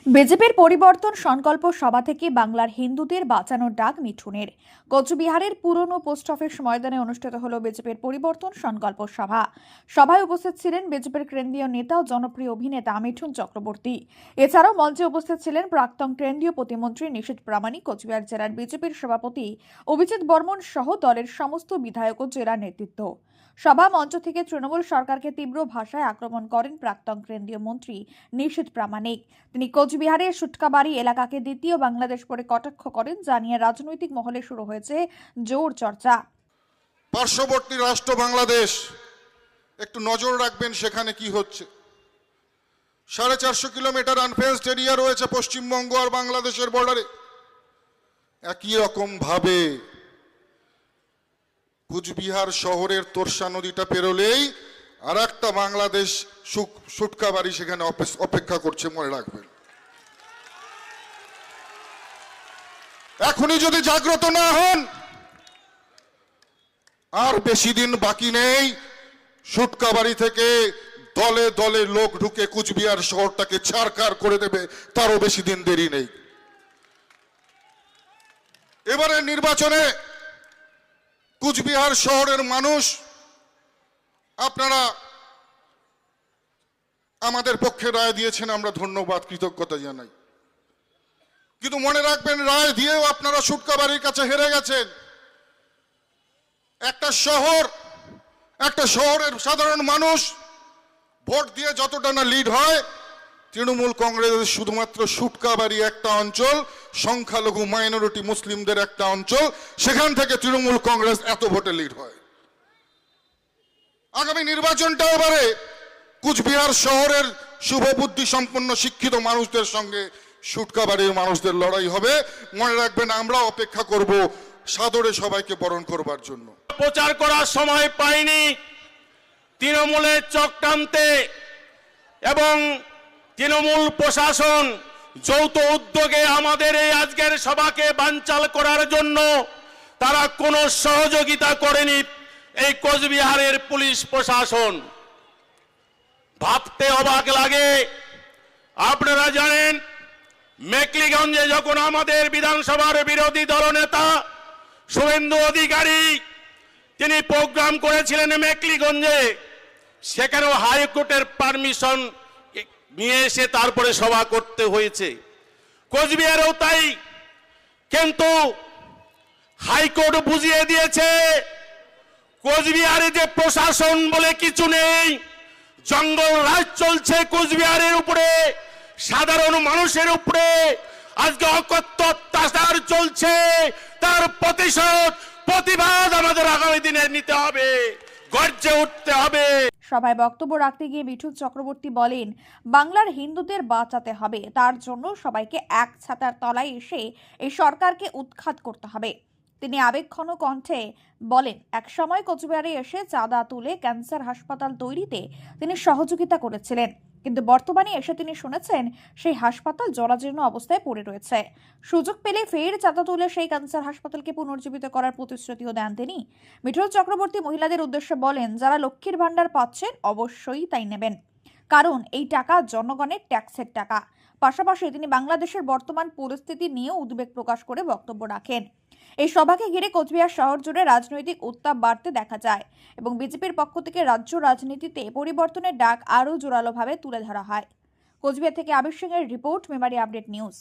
বিজেপির পরিবর্তন সংকল্প সভা থেকে বাংলার হিন্দুদের বাঁচানোর ডাক মিঠুনের। কোচবিহারের পুরনো পোস্ট অফিস ময়দানে অনুষ্ঠিত হলো বিজেপির পরিবর্তন সংকল্প সভা। সভায় উপস্থিত ছিলেন বিজেপির কেন্দ্রীয় নেতা ও জনপ্রিয় অভিনেতা মিঠুন চক্রবর্তী। এছাড়াও মঞ্চে উপস্থিত ছিলেন প্রাক্তন কেন্দ্রীয় প্রতিমন্ত্রী নিশীথ প্রামাণিক, কোচবিহার জেলার বিজেপির সভাপতি অভিজিৎ বর্মন সহ দলের সমস্ত বিধায়ক ও জেলা নেতৃত্ব। সভা মঞ্চ থেকে তৃণমূল সরকারকে তীব্র ভাষায় আক্রমণ করেন প্রাক্তন কেন্দ্রীয় মন্ত্রী নিশীথ প্রামাণিক। তিনি কোচবিহারের সুটকাবাড়ি এলাকাকে দ্বিতীয় বাংলাদেশ বলে কটাক্ষ করেন, যা নিয়ে রাজনৈতিক মহলে শুরু হয়েছে জোর চর্চা। পার্শ্ববর্তী রাষ্ট্র বাংলাদেশ, একটু নজর রাখবেন সেখানে কি হচ্ছে। 450 কিলোমিটার আনফেন্সড এরিয়া রয়েছে পশ্চিমবঙ্গ আর বাংলাদেশের বর্ডারে। একই রকম ভাবে কুচবিহার শহরের তোরসা নদীটা পেরোলেই আর একটা বাংলাদেশ সুটকাবাড়ি সেখানে অপেক্ষা করছে, মনে রাখবেন। এখনই যদি জাগ্রত না হন, আর বেশি দিন বাকি নেই। সুটকাবাড়ি থেকে দলে দলে লোক ঢুকে কুচবিহার শহরটাকে ছারখার করে দেবে, তারও বেশি দিন দেরি নেই। এবারে নির্বাচনে কুচবিহার শহরের মানুষ আপনারা আমাদের পক্ষে রায় দিয়েছেন, আমরা ধন্যবাদ, কৃতজ্ঞতা জানাই। কিন্তু মনে রাখবেন, রায় দিয়েও আপনারা সুটকাবাড়ির কাছে হেরে গেছেন। একটা শহরের সাধারণ মানুষ ভোট দিয়ে যতটা না লিড হয়, তৃণমূল কংগ্রেসের শুধুমাত্র সুটকাবাড়ি একটা অঞ্চল, সংখ্যালঘু মাইনরিটি মুসলিমদের একটা অঞ্চল, সেখান থেকে তৃণমূল কংগ্রেস এত ভোটে লিড হয়। আগামী নির্বাচনটা এবারে কুচবিহার শহরের শুভবুদ্ধি সম্পন্ন শিক্ষিত মানুষদের সঙ্গে সুটকাবাড়ির মানুষদের লড়াই হবে। মনে রাখবেন, আমরা অপেক্ষা করব সাদরে সবাইকে বরণ করবার জন্য। প্রচার করার সময় পাইনি, তৃণমূলের চক্রান্তে এবং তৃণমূল প্রশাসন যৌথ উদ্যোগে আমাদের এই আজকের সভাকে বানচাল করার জন্য তারা কোনো সহযোগিতা করেনি এই কোচবিহারের পুলিশ প্রশাসন। ভাবতে অবাক লাগে। আপনারা জানেন, মেকলিগঞ্জে যখন আমাদের বিধানসভার বিরোধী দলনেতা শুভেন্দু অধিকারী তিনি প্রোগ্রাম করেছিলেন মেকলিগঞ্জে, সেখানেও হাইকোর্টের পারমিশন নিয়ে এসে তারপরে সভা করতে হয়েছে। কোচবিহারেও তাই, কিন্তু হাইকোর্ট বুঝিয়ে দিয়েছে কোচবিহারে যে প্রশাসন বলে কিছু নেই, জঙ্গল রাজ চলছে কোচবিহারের উপরে, সাধারণ মানুষের উপরে আজকে অকথ্য অত্যাচার চলছে। তার প্রতিবাদ আমাদের আগামী দিনে নিতে হবে, গর্জে উঠতে হবে। সভায় বক্তব্য রাখতে গিয়ে মিঠুন চক্রবর্তী বলেন, বাংলার হিন্দুদের বাঁচাতে হবে, তার জন্য সবাইকে এক ছাতার তলায় এসে এই সরকারকে উৎখাত করতে হবে। তিনি আবেগঘন কণ্ঠে বলেন, এক সময় কোচবিহারে এসে চাঁদা তুলে ক্যান্সার হাসপাতাল তৈরিতে তিনি সহযোগিতা করেছিলেন, কিন্তু বর্তমানে এসে তিনি শুনেছেন সেই হাসপাতাল জরাজীর্ণ অবস্থায় পড়ে রয়েছে। সুযোগ পেলে ফের চাঁদা তুলে সেই ক্যান্সার হাসপাতালকে পুনর্জীবিত করার প্রতিশ্রুতিও দেন তিনি। মিঠুন চক্রবর্তী মহিলাদের উদ্দেশ্যে বলেন, যারা লক্ষ্মীর ভান্ডার পাচ্ছেন অবশ্যই তাই নেবেন, কারণ এই টাকা জনগণের ট্যাক্সের টাকা। পাশাপাশি তিনি বাংলাদেশের বর্তমান পরিস্থিতি নিয়েও উদ্বেগ প্রকাশ করে বক্তব্য রাখেন। এই সভাকে ঘিরে কোচবিহার শহর জুড়ে রাজনৈতিক উত্তাপ বাড়তে দেখা যায় এবং বিজেপির পক্ষ থেকে রাজ্য রাজনীতিতে পরিবর্তনের ডাক আরও জোরালোভাবে তুলে ধরা হয়। কোচবিহার থেকে আবির সিংয়ের রিপোর্ট, মেমারি আপডেট নিউজ।